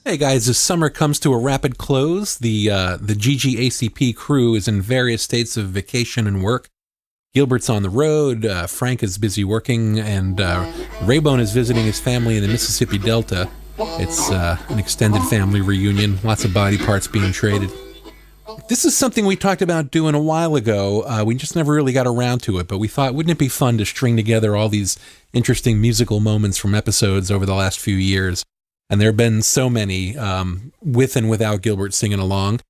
Hey guys, as summer comes to a rapid close, the GGACP crew is in various states of vacation and work. Gilbert's on the road, Frank is busy working, and Raybone is visiting his family in the Mississippi Delta. It's an extended family reunion, lots of body parts being traded. This is something we talked about doing a while ago. We just never really got around to it, but we thought, wouldn't it be fun to string together all these interesting musical moments from episodes over the last few years? And there have been so many, with and without Gilbert singing along.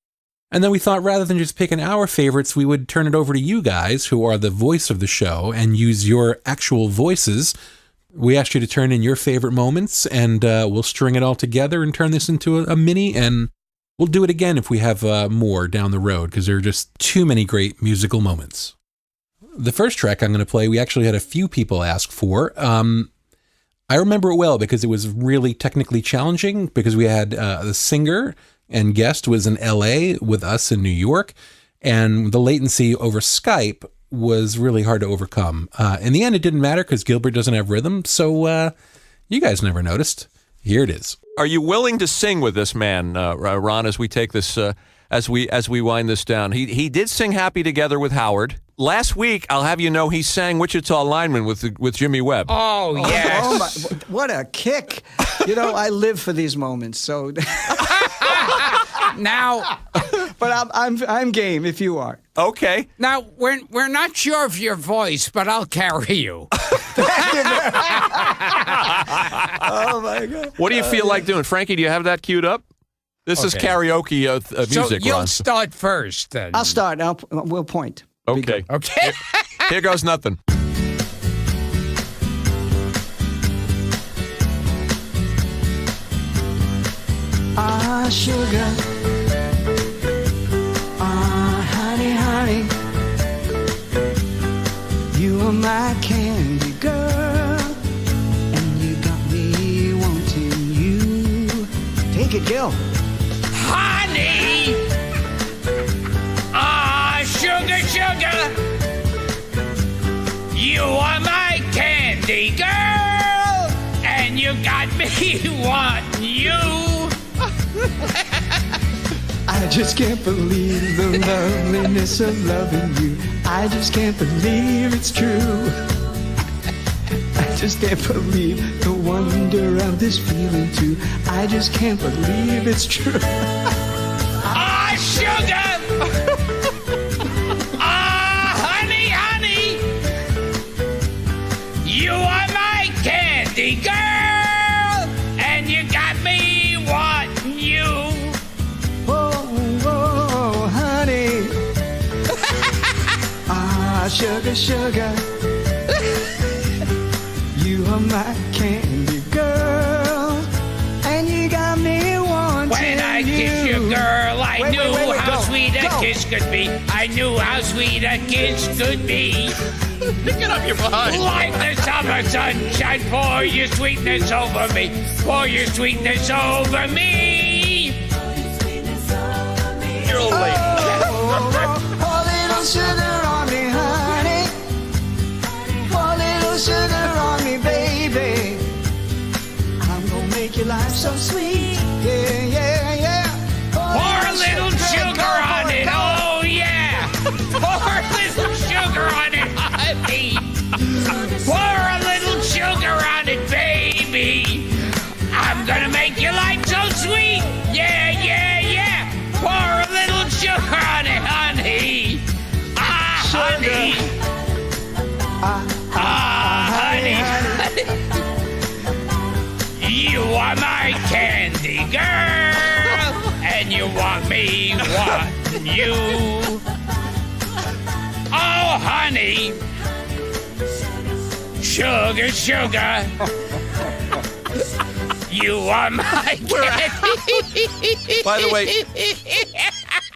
And then we thought rather than just picking our favorites, we would turn it over to you guys, who are the voice of the show, and use your actual voices. We asked you to turn in your favorite moments, and we'll string it all together and turn this into a mini, and we'll do it again if we have more down the road, because there are just too many great musical moments. The first track I'm going to play, we actually had a few people ask for. I remember it well because it was really technically challenging, because we had the singer and guest was in LA with us in New York, and the latency over Skype was really hard to overcome. In the end, it didn't matter because Gilbert doesn't have rhythm, so you guys never noticed. Here it is. Are you willing to sing with this man, Ron, as we take this, as we wind this down? He did sing "Happy Together" with Howard. Last week, I'll have you know, he sang "Wichita Lineman" with Jimmy Webb. Oh, yes. Oh my, what a kick. You know, I live for these moments, so... Now, But I'm game if you are. Okay. now we're not sure of your voice, but I'll carry you. Oh, my God. What do you feel like doing? Frankie, do you have that queued up? This is Okay. karaoke So music, you'll Ron. start first, then. I'll start. We'll point. Okay. Okay. Here goes nothing. Ah, sugar. Ah, honey, honey. You are my candy girl. And you got me wanting you. Take it, Gil. Honey! Ah, sugar, sugar! You are my candy girl! And you got me wanting you! I just can't believe the loveliness of loving you. I just can't believe it's true. I just can't believe the wonder of this feeling too. I just can't believe it's true. Ah, sugar! Ah, honey, honey! You are my candy girl! And you got me wanting you! Oh, oh, honey. Ah, sugar, sugar. You are my candy girl. And you got me wanting When I kissed you, girl, I Wait, knew wait, wait, how go, sweet a go. kiss could be. I knew how sweet a kiss could be. Get up your behind. Like the summer sunshine, pour your sweetness over me. Pour your sweetness over me. You're a little late. Pour a little sugar on me, honey. Pour a little sugar on me, baby. I'm gonna make your life so sweet. Yeah, yeah, yeah. Pour a little sugar on it, oh yeah. Pour a little sugar on it, honey. Pour a little sugar on it, baby. I'm gonna make your life so sweet. Yeah, yeah, yeah. Pour a little sugar on it, honey. Ah, honey. Ah, honey. You are my candy girl, and you want me wanting you. Oh, honey. Sugar, sugar. You are my candy. By the way,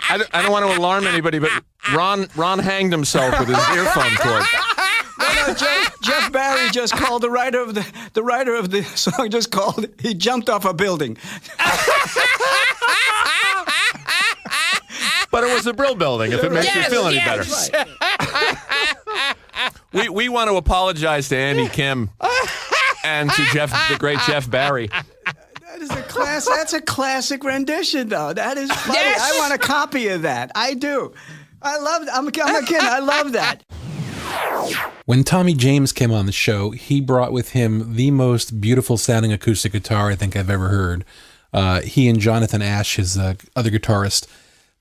I don't want to alarm anybody, but Ron hanged himself with his earphone cord. No, Jeff Barry just called the writer of the song just called. He jumped off a building. But it was the Brill Building, if it makes you feel any better. We want to apologize to Andy Kim and to the great Jeff Barry. That is the That's a classic rendition, though. That is funny. Yes. I want a copy of that. I do. I love. I'm a kid. I love that. When Tommy James came on the show, he brought with him the most beautiful sounding acoustic guitar I think I've ever heard. He and Jonathan Ash, his other guitarist,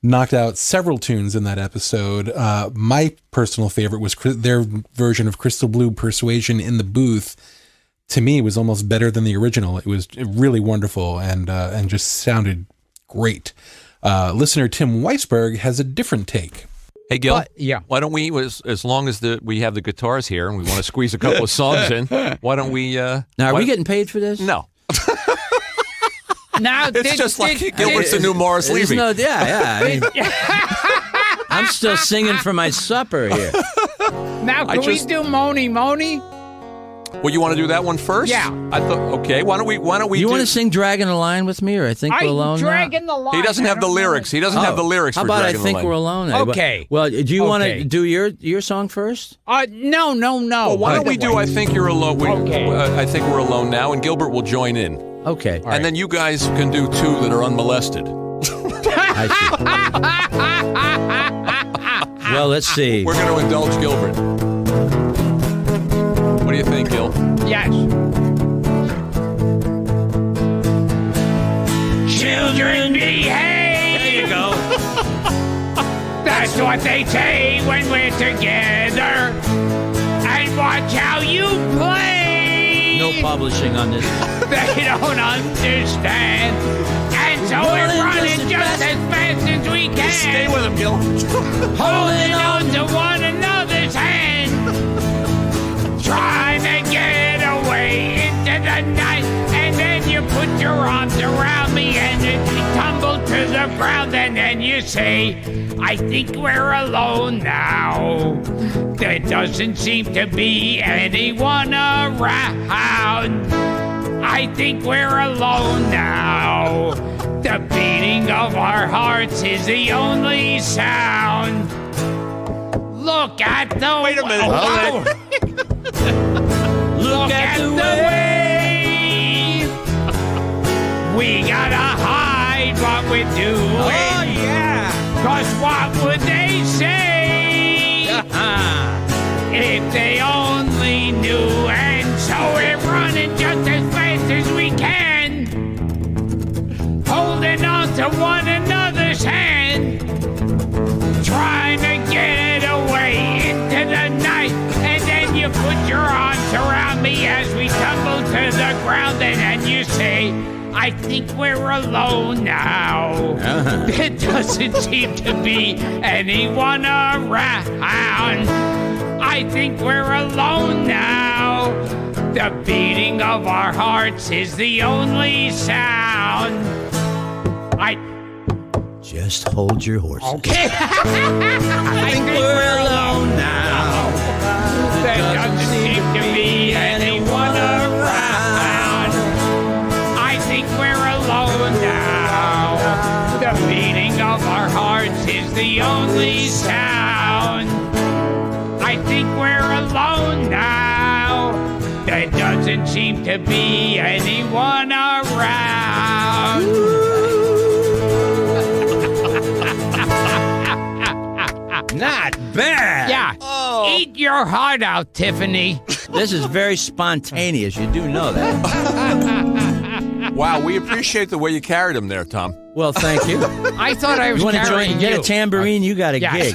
knocked out several tunes in that episode. My personal favorite was their version of Crystal Blue Persuasion in the booth. To me, it was almost better than the original. It was really wonderful and just sounded great. Listener Tim Weisberg has a different take. Hey, Gil. yeah. Why don't we, as long as we have the guitars here and we want to squeeze a couple of songs in, why don't we? Now, are we getting paid for this? No. Now, It's just like Gilbert's the new Morris There's Levy. no, yeah. I mean, I'm still singing for my supper here. Now, can we do Moni Moni? Well, you want to do that one first? Yeah. I thought. Okay. Why don't we? You want to sing "Dragging the Line" with me, or I think we're alone dragging now? the line. He doesn't have the lyrics. He doesn't have the lyrics. How for about I Dragging the think Line. we're alone? Now? Okay. Well, do you want Okay. to do your song first? No. Well, why don't we do? I think you're alone. Okay. I think we're alone now, and Gilbert will join in, Okay. and then you guys can do two that are unmolested. I see. Well, let's see. We're going to indulge Gilbert. What do you think, Gil? Yes. Children behave. There you go. That's what they say when we're together. And watch how you play. No publishing on this. They don't understand. And so we're running just as fast as we can. Stay with him, Gil. Holding on to one another's hand. Trying to get away into the night. And then you put your arms around me and then we tumble to the ground. And then you say, I think we're alone now. There doesn't seem to be anyone around. I think we're alone now. The beating of our hearts is the only sound. Look at the Wait a minute. Look at the way. We gotta hide what we're doing. Oh, yeah. 'Cause what would they say if they only knew? And so we're running just as fast as we can, holding on to one another's hand, trying to get away into the night. And then you put your arms around me as we tumble to the ground, and then you say, I think we're alone now. There doesn't seem to be anyone around. I think we're alone now. The beating of our hearts is the only sound. Just hold your horses. Okay. I think we're alone now. There doesn't seem to be anyone around. I think we're alone now. The beating of our hearts is the only sound. I think we're alone now. There doesn't seem to be anyone around. Not bad. Yeah. Eat your heart out, Tiffany. This is very spontaneous. You do know that. Wow, we appreciate the way you carried him there, Tom. Well, thank you. I thought I was You want to carrying join? Get you. a tambourine. You got a gig.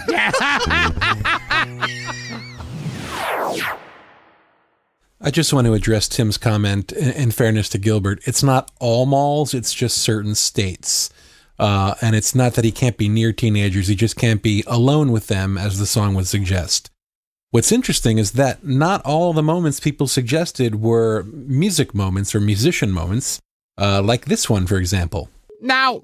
I just want to address Tim's comment in fairness to Gilbert. It's not all malls, it's just certain states. And it's not that he can't be near teenagers, he just can't be alone with them, as the song would suggest. What's interesting is that not all the moments people suggested were music moments or musician moments, like this one, for example. Now,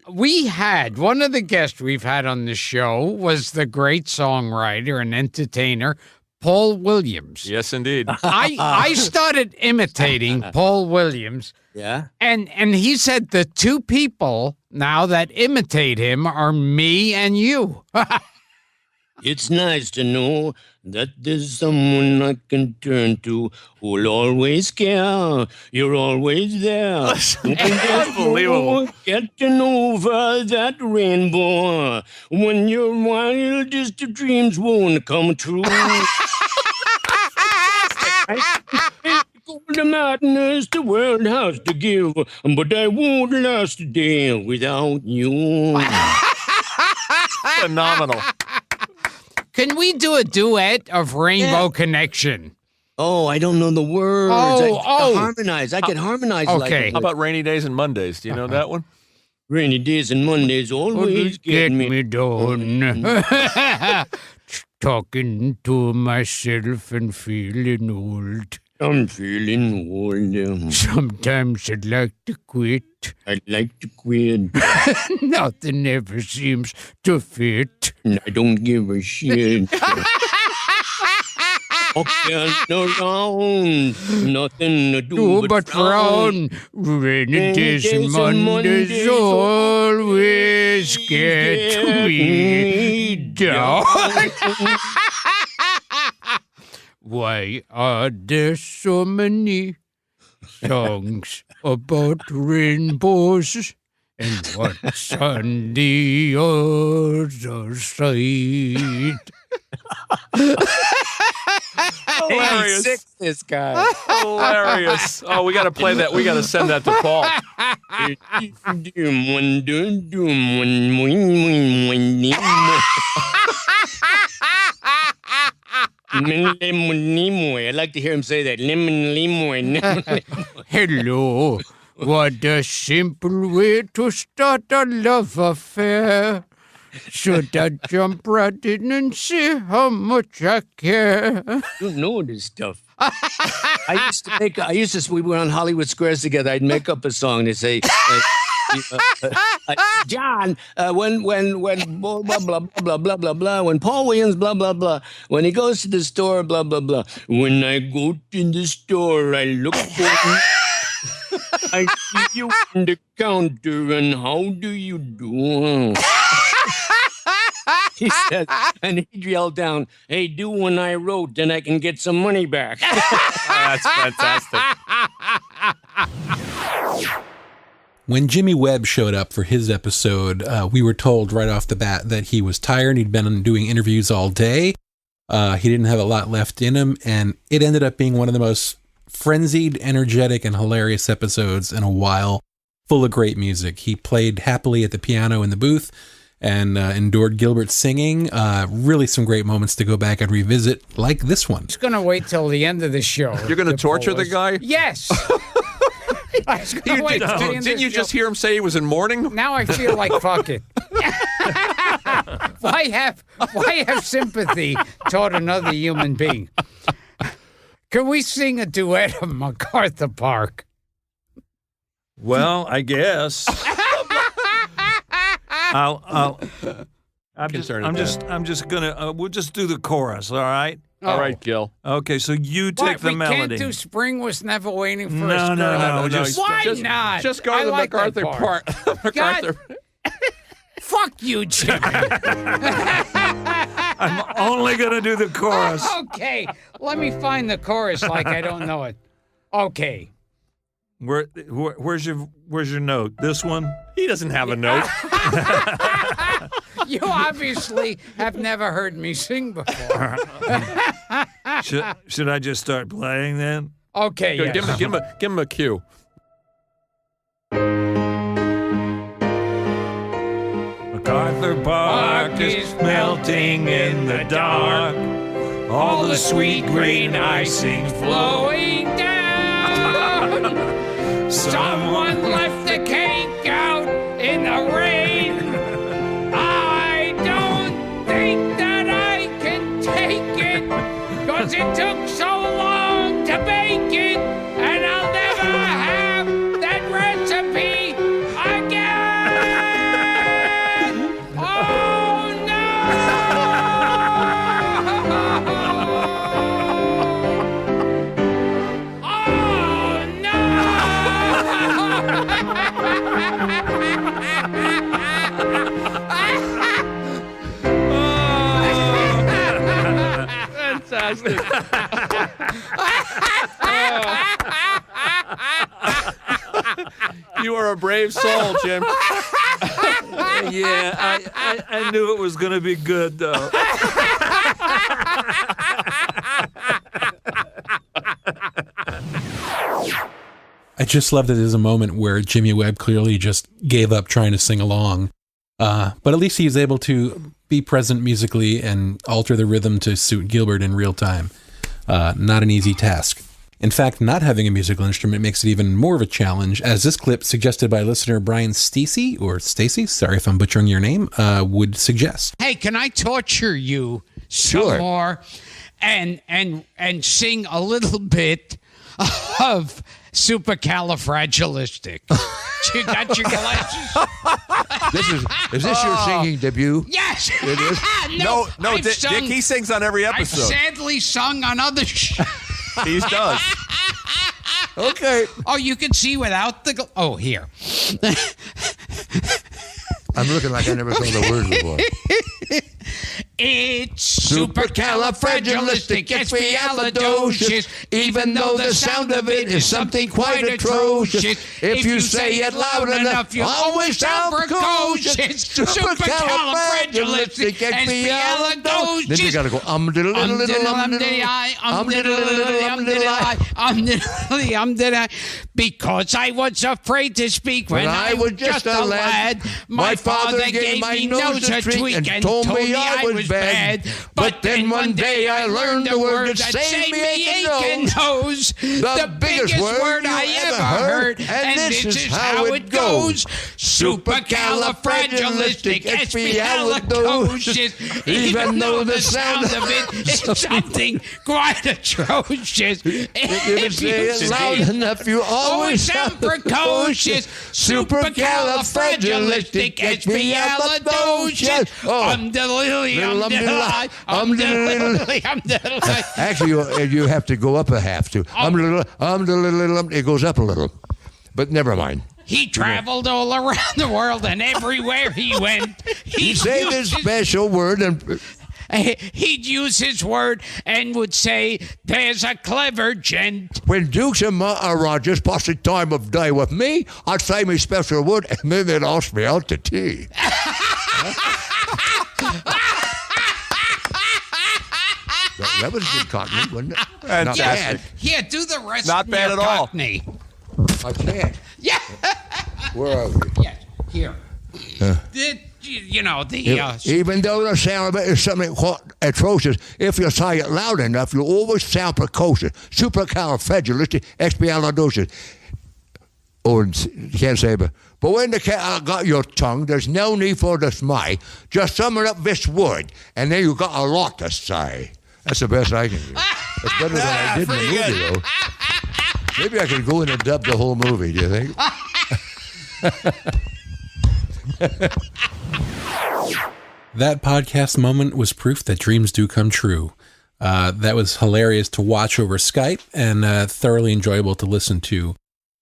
we had one of the guests we've had on the show was the great songwriter and entertainer Paul Williams. Yes, indeed. I started imitating Paul Williams, Yeah. and he said the two people now that imitate him are me and you. It's nice to know that there's someone I can turn to who'll always care. You're always there. Unbelievable. Getting over that rainbow when your wildest dreams won't come true. The madness the world has to give, but I won't last a day without you. Phenomenal. Can we do a duet of Rainbow Connection? Oh, I don't know the words. Oh, I harmonize. I can harmonize okay. like How about Rainy Days and Mondays? Do you know that one? rainy days and Mondays always get me. down. Talking to myself and feeling old. I'm feeling old. Sometimes I'd like to quit. I'd like to quit. Nothing ever seems to fit. And I don't give a shit. Walking around, nothing to do but frown. Rainy days and Mondays always get me down. Why are there so many songs about rainbows? And what's on the other side? Hilarious. Sick, this guy. Hilarious. Oh, we got to play that. We got to send that to Paul. I'd like to hear him say that. Lemon, lemon. Hello, what a simple way to start a love affair. Should I jump right in and see how much I care? You know this stuff. We were on Hollywood Squares together. I'd make up a song to say, John, when blah, blah, blah, blah, blah, blah, blah, when Paul Williams, blah, blah, blah, when he goes to the store, blah, blah, blah. When I go in the store, I look for I see you on the counter, and how do you do? He said, and he'd yell down, hey, do one I wrote, then I can get some money back. That's fantastic. When Jimmy Webb showed up for his episode, we were told right off the bat that he was tired. He'd been doing interviews all day. He didn't have a lot left in him, and it ended up being one of the most frenzied, energetic, and hilarious episodes in a while, full of great music. He played happily at the piano in the booth and endured Gilbert's singing. Really some great moments to go back and revisit, like this one. Just going to wait till the end of the show. You're going to torture the guy? Yes. Didn't you just hear him say he was in mourning? Now I feel like fuck it. Why have sympathy toward another human being? Can we sing a duet of MacArthur Park? Well, I guess. I'm just gonna. We'll just do the chorus. All right. All right, Gil. Okay, so you take the we melody. Can't do Spring Was Never Waiting for No, Us. no, Girl. no, just- Why just- not? Just go I to the like that MacArthur part. part. MacArthur. Fuck you, Jimmy. I'm only gonna do the chorus. Okay, let me find the chorus like I don't know it. Okay. Where's your note? This one? He doesn't have a note. You obviously have never heard me sing before. Should I just start playing then? Okay, Go, yes. give him a cue. MacArthur Park is melting in the dark. All the sweet green icing Flowing down. Someone left the cake out in the rain. I don't think that I can take it, 'cause it took so long to bake it, and I'll never have that recipe again. Oh no! Oh no! fantastic. You are a brave soul, Jim. Yeah, I knew it was going to be good, though. I just love that there's a moment where Jimmy Webb clearly just gave up trying to sing along. But at least he was able to be present musically and alter the rhythm to suit Gilbert in real time. Not an easy task. In fact, not having a musical instrument makes it even more of a challenge, as this clip, suggested by listener Brian Stacy, sorry if I'm butchering your name, would suggest. Hey, can I torture you some more and sing a little bit of supercalifragilistic? You got your glasses? Is this your singing debut? Yes. It is? No, I've Dick, sung- he sings on every I've episode. sadly sung on other He does. Okay. Oh, you can see without the... Oh, here. I'm looking like I never saw the word before. It's supercalifragilisticexpialidocious, even though the sound of it is something quite atrocious. If you say it loud enough, you'll always sound precocious. Supercalifragilisticexpialidocious. Then you gotta go because I was afraid to speak when I was just a lad. My father gave my nose a tweak and told me I was bad. But then one day I learned the word that saved me aching nose. The biggest word I ever heard, and this is how it goes. Supercalifragilisticexpialidocious, even though the sound of it is something quite atrocious. If you say it loud enough, you always sound precocious. Supercalifragilisticexpialidocious. Actually, you have to go up a half too. It goes up a little, but never mind. He traveled all around the world, and everywhere he went, He said this special word, and he'd use his word and would say, "There's a clever gent." when Dukes and Rogers pass the time of day with me, I'd say my special word, and then they'd ask me out to tea. That was a good Cockney, wasn't it? Not bad. Yeah, do the rest. Not bad near at all. Cockney. I can't. Yeah. Where are we? Yeah. Here. Even though the sound of it is something quite atrocious, if you say it loud enough, you always sound precocious. Supercalifragilisticexpialidocious. Or you can't say, but when the cat got your tongue, there's no need for dismay. Just summon up this word, and then you got a lot to say. That's the best I can do. It's better than I did in the movie, though. Maybe I could go in and dub the whole movie, do you think? That podcast moment was proof that dreams do come true. That was hilarious to watch over Skype and thoroughly enjoyable to listen to.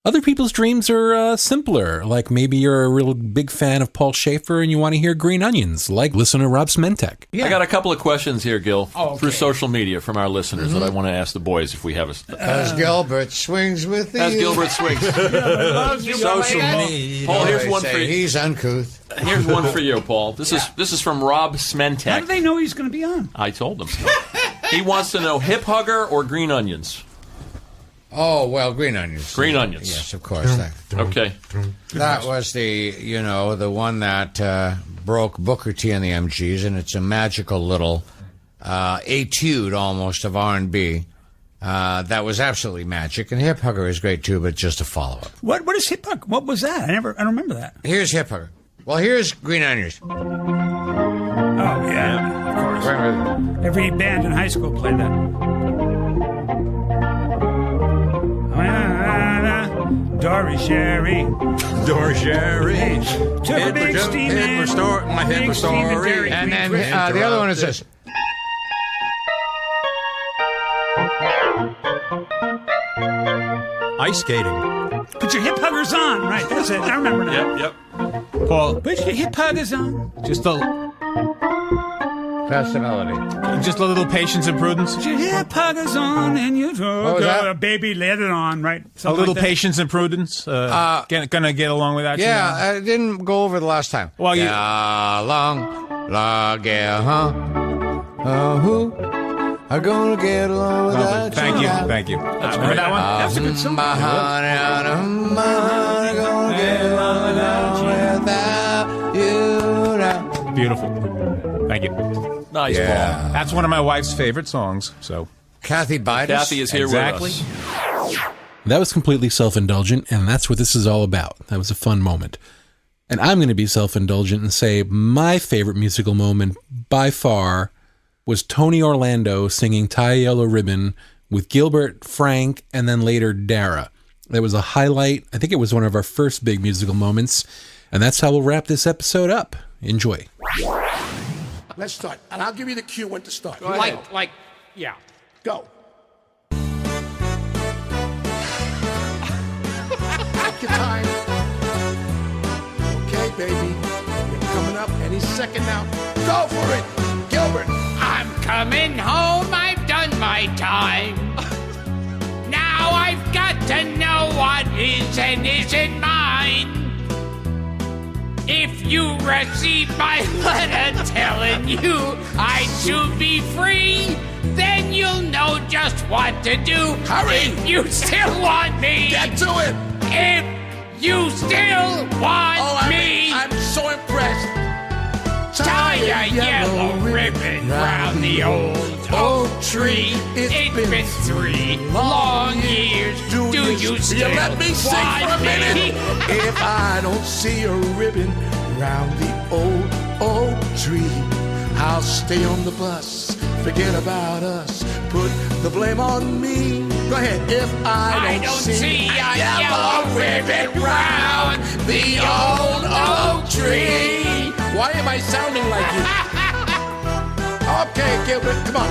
Other people's dreams are simpler, like maybe you're a real big fan of Paul Schaefer and you want to hear Green Onions, like listener Rob Smentek. I got a couple of questions here, Gil, through social media from our listeners that I want to ask the boys if we have a... As Gilbert swings with the... As Gilbert swings. Social media. Paul, here's one for you. He's uncouth. Here's one for you, Paul. This is from Rob Smentek. How do they know he's going to be on? I told him. He wants to know hip hugger or green onions. Oh, well, Green Onions. Green Onions. Yes, of course. Okay. That was the one that broke Booker T and the MGs, and it's a magical little etude almost of R&B. That was absolutely magic, and Hip Hugger is great too, but just a follow-up. What is Hip Hugger? What was that? I don't remember that. Here's Hip Hugger. Well, here's Green Onions. Oh, yeah, of course. Every band in high school played that. Dory Sherry. Door Sherry. Took a big steam in. My head was story. And then the other one is this. Ice skating. Put your hip huggers on. Right, that's it. I remember now. Yep. Paul. Put your hip huggers on. Just a Pass the melody. Just a little patience and prudence. Yeah, poggers on and you What was that? a baby laid it on, right? A Something little like that. patience and prudence. Gonna get along with that. Yeah, I didn't go over the last time. Well, you- yeah, long, get, huh? Who are gonna get along with that? Thank you. Remember that one? That's a good song. My honey, gonna get along without you now. Beautiful. Thank you. Nice Yeah. ball. That's one of my wife's favorite songs. So Kathy Bidas. Kathy is here Exactly. with us. That was completely self-indulgent, and that's what this is all about. That was a fun moment. And I'm going to be self-indulgent and say my favorite musical moment by far was Tony Orlando singing Tie a Yellow Ribbon with Gilbert, Frank, and then later Dara. That was a highlight. I think it was one of our first big musical moments. And that's how we'll wrap this episode up. Enjoy. Let's start. And I'll give you the cue when to start. Yeah. Go. Take your time. Okay, baby. You're coming up any second now. Go for it. Gilbert. I'm coming home, I've done my time. Now I've got to know what is and isn't mine. If you receive my letter telling you I'd soon be free, then you'll know just what to do. Hurry. If you still want me. Get to it. If you still want me. I'm so impressed. Tie a yellow ribbon round the old oak tree. It's been 3 long years. Do you still let me sing want for a minute? me? If I don't see a ribbon round the old oak tree, I'll stay on the bus. Forget about us. Put the blame on me. Go ahead. If I don't see a yellow ribbon round the old oak tree. Why am I sounding like you? Okay, Gilbert, come on.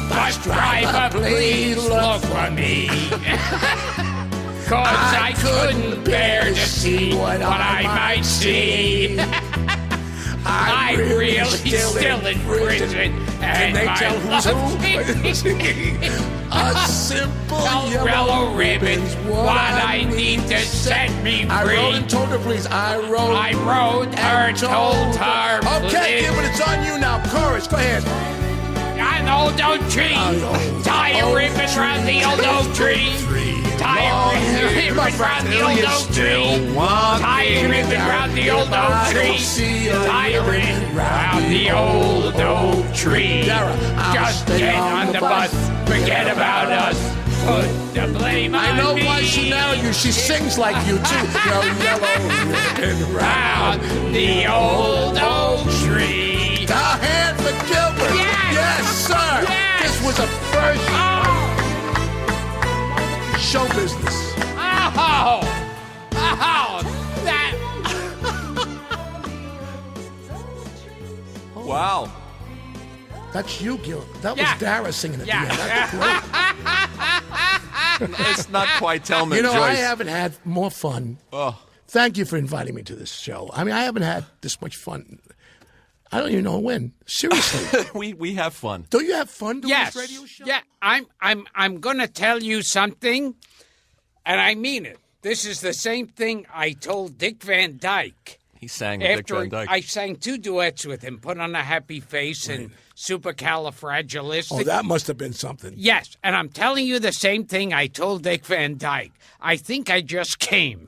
Bus driver, please look for me. 'Cause I couldn't bear to see what I might see. I'm really still in prison. Can they tell who's who? A simple yellow ribbon's what I need to set me free. I wrote and told her, please. I wrote her, told her, Okay, please. Gilbert, it's on you now. Chorus, go ahead. An old oak tree. Tie a ribbon round the old oak tree. Tie a ribbon round the old oak tree. Tie a ribbon round the old oak tree. Tie a ribbon round the old oak tree. Just get on the bus. Forget about us. Put the blame on me. I know why she married you. She sings like you, too. Your yellow ribbon round the old oak tree. A hand for Gilbert. Yes, sir. Yes. This was a first show business. Oh, that. Wow. That's you, Gilbert. That was Dara singing at the end. That's It's not quite Thelma You know, Joyce. I haven't had more fun. Oh. Thank you for inviting me to this show. I mean, I haven't had this much fun. I don't even know when. Seriously. we have fun. Don't you have fun doing Yes. this radio show? Yeah, I'm gonna tell you something, and I mean it. This is the same thing I told Dick Van Dyke. He sang with Dick After Van Dyke. I sang 2 duets with him, Put on a Happy Face and Supercalifragilistic. Oh, that must have been something. Yes, and I'm telling you the same thing I told Dick Van Dyke. I think I just came.